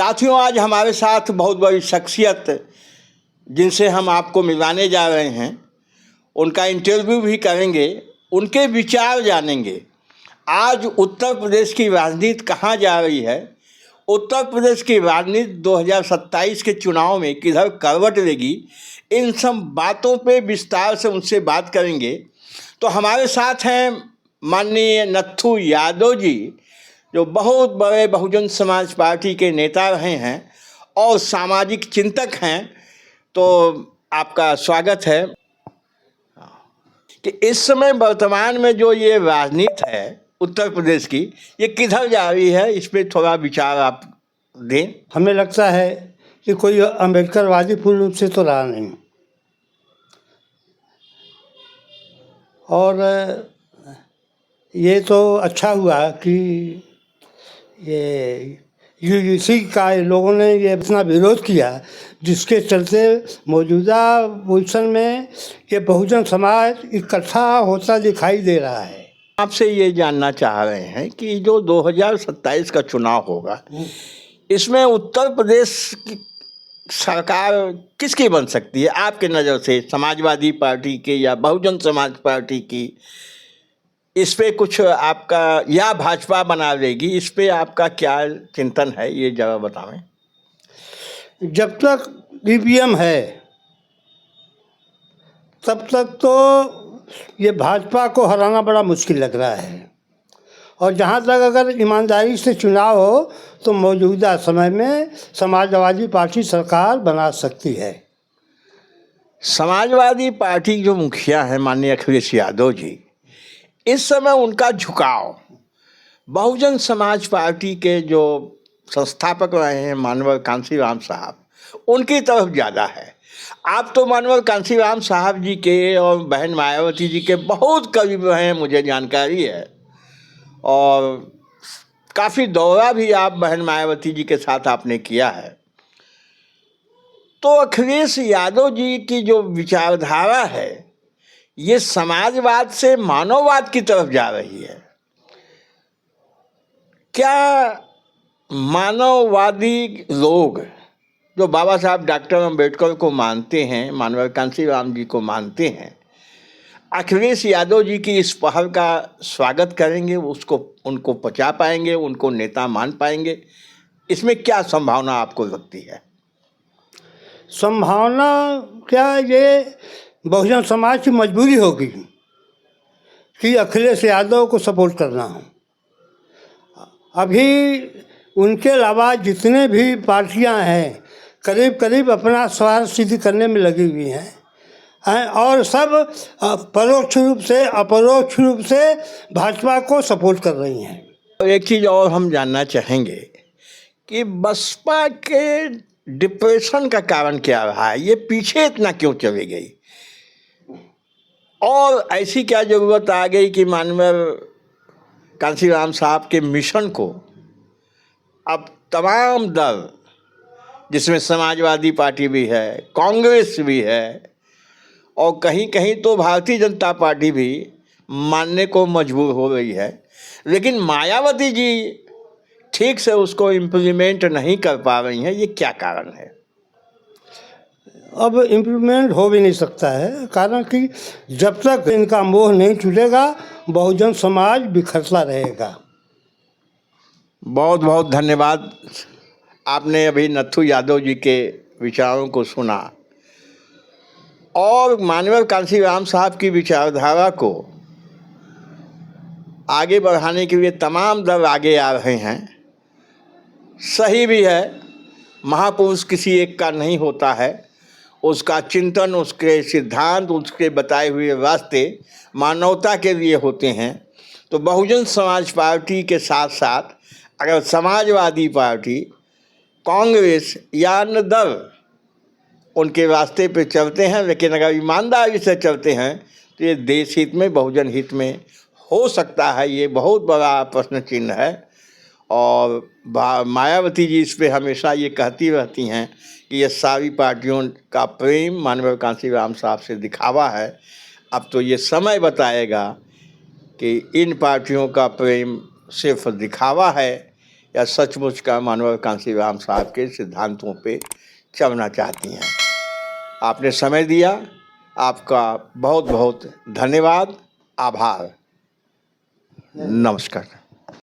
साथियों, आज हमारे साथ बहुत बड़ी शख्सियत जिनसे हम आपको मिलवाने जा रहे हैं, उनका इंटरव्यू भी करेंगे, उनके विचार जानेंगे। आज उत्तर प्रदेश की राजनीति कहाँ जा रही है, उत्तर प्रदेश की राजनीति 2027 के चुनाव में किधर करवट लेगी, इन सब बातों पे विस्तार से उनसे बात करेंगे। तो हमारे साथ हैं माननीय नत्थू यादव जी, जो बहुत बड़े बहुजन समाज पार्टी के नेता रहे हैं और सामाजिक चिंतक हैं। तो आपका स्वागत है कि इस समय वर्तमान में जो ये राजनीति है उत्तर प्रदेश की, ये किधर जा रही है, इस पर थोड़ा विचार आप दें। हमें लगता है कि कोई अम्बेडकरवादी पूर्ण रूप से तो रहा नहीं, और ये तो अच्छा हुआ कि ये यूजीसी का लोगों ने ये इतना विरोध किया, जिसके चलते मौजूदा पोजीशन में ये बहुजन समाज इकट्ठा होता दिखाई दे रहा है। आपसे ये जानना चाह रहे हैं कि जो 2027 का चुनाव होगा, इसमें उत्तर प्रदेश की सरकार किसकी बन सकती है आपके नज़र से? समाजवादी पार्टी की या बहुजन समाज पार्टी की? इस पे कुछ आपका, या भाजपा बना लेगी, इस पे आपका क्या चिंतन है, ये जरा बताएं। जब तक ईवीएम है तब तक तो ये भाजपा को हराना बड़ा मुश्किल लग रहा है, और जहाँ तक अगर ईमानदारी से चुनाव हो तो मौजूदा समय में समाजवादी पार्टी सरकार बना सकती है। समाजवादी पार्टी जो मुखिया हैं माननीय अखिलेश यादव जी, इस समय उनका झुकाव बहुजन समाज पार्टी के जो संस्थापक रहे हैं मानवर कांशीराम साहब, उनकी तरफ ज़्यादा है। आप तो मानवर कांशीराम साहब जी के और बहन मायावती जी के बहुत करीब रहे हैं, मुझे जानकारी है, और काफ़ी दौरा भी आप बहन मायावती जी के साथ आपने किया है। तो अखिलेश यादव जी की जो विचारधारा है, ये समाजवाद से मानववाद की तरफ जा रही है। क्या मानववादी लोग जो बाबा साहब डॉक्टर अम्बेडकर को मानते हैं, मानवर कांशीराम जी को मानते हैं, अखिलेश यादव जी की इस पहल का स्वागत करेंगे, उसको उनको पचा पाएंगे, उनको नेता मान पाएंगे? इसमें क्या संभावना आपको लगती है? संभावना क्या, ये बहुजन समाज की मजबूरी होगी कि अखिलेश यादव को सपोर्ट करना हो। अभी उनके अलावा जितने भी पार्टियां हैं करीब करीब अपना स्वार्थ सिद्ध करने में लगी हुई हैं, और सब परोक्ष रूप से अपरोक्ष रूप से भाजपा को सपोर्ट कर रही हैं। एक चीज़ और हम जानना चाहेंगे कि बसपा के डिप्रेशन का कारण क्या रहा है, ये पीछे इतना क्यों चली गई, और ऐसी क्या ज़रूरत आ गई कि मानवर कांशीराम साहब के मिशन को अब तमाम दल, जिसमें समाजवादी पार्टी भी है, कांग्रेस भी है, और कहीं कहीं तो भारतीय जनता पार्टी भी मानने को मजबूर हो रही है, लेकिन मायावती जी ठीक से उसको इम्प्लीमेंट नहीं कर पा रही हैं, ये क्या कारण है? अब इम्प्लीमेंट हो भी नहीं सकता है, कारण कि जब तक इनका मोह नहीं छूटेगा बहुजन समाज बिखरता रहेगा। बहुत बहुत धन्यवाद। आपने अभी नत्थू यादव जी के विचारों को सुना, और मानवर कांशीराम साहब की विचारधारा को आगे बढ़ाने के लिए तमाम दल आगे आ रहे हैं। सही भी है, महापुरुष किसी एक का नहीं होता है, उसका चिंतन, उसके सिद्धांत, उसके बताए हुए रास्ते मानवता के लिए होते हैं। तो बहुजन समाज पार्टी के साथ साथ अगर समाजवादी पार्टी, कांग्रेस या अन्य दल उनके रास्ते पे चलते हैं, लेकिन अगर ईमानदारी से चलते हैं, तो ये देश हित में, बहुजन हित में हो सकता है। ये बहुत बड़ा प्रश्न चिन्ह है, और मायावती जी इस पे हमेशा ये कहती रहती हैं कि ये सारी पार्टियों का प्रेम मानवर कांशीराम साहब से दिखावा है। अब तो ये समय बताएगा कि इन पार्टियों का प्रेम सिर्फ दिखावा है या सचमुच का मानव कांशीराम साहब के सिद्धांतों पे चलना चाहती हैं। आपने समय दिया, आपका बहुत बहुत धन्यवाद, आभार, नमस्कार।